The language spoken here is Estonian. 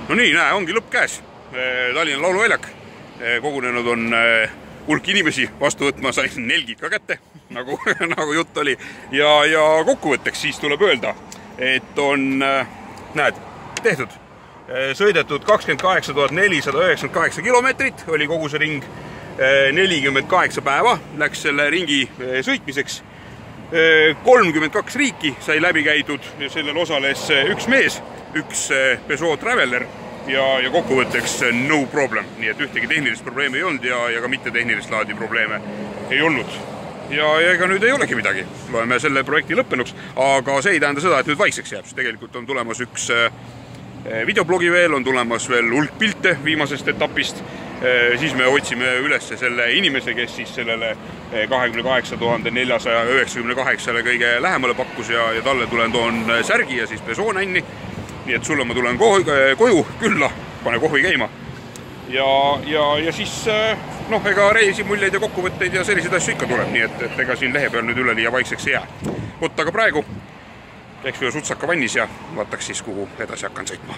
No nii, näe, ongi lõpp käes. Tallinna Lauluväljak. Kogunenud on hulk inimesi, vastu võtma sain nelgid ka kätte, nagu jutt oli. Ja kokkuvõtteks siis tuleb öelda, et on, näed, tehtud. Sõidetud 28 498 kilomeetrit, oli kogu see ring 48 päeva, läks selle ringi sõitmiseks. 32 riiki sai läbi käidud ja sellel osales üks mees, üks Peugeot Traveler ja kokkuvõtteks no problem. Nii et ühtegi tehnilist probleemi ei olnud ja ka mitte tehnilist laadi probleeme ei olnud. Ja ega nüüd ei olegi midagi. Loeme selle projekti lõppenuks, aga see ei tähenda seda, et nüüd vaikseks jääb. Tegelikult on tulemas üks videoblogi veel, on tulemas veel hulk pilte viimasest etapist. Siis me otsime üles selle inimese, kes siis sellele 28 498 kõige lähemale pakkus ja talle tulen toon särgi ja siis Peugeot-nänni. Nii et sulle ma tulen koju külla, pane kohvi käima. Ja siis, ega reisimuljeid ja kokkuvõtteid ja selliseid asju ikka tuleb, nii et ega siin lehe peal nüüd üle liia vaikseks ei jää. Aga praegu käiks veel sutsaka vannis ja vaataks siis, kuhu edasi hakkan sõitma.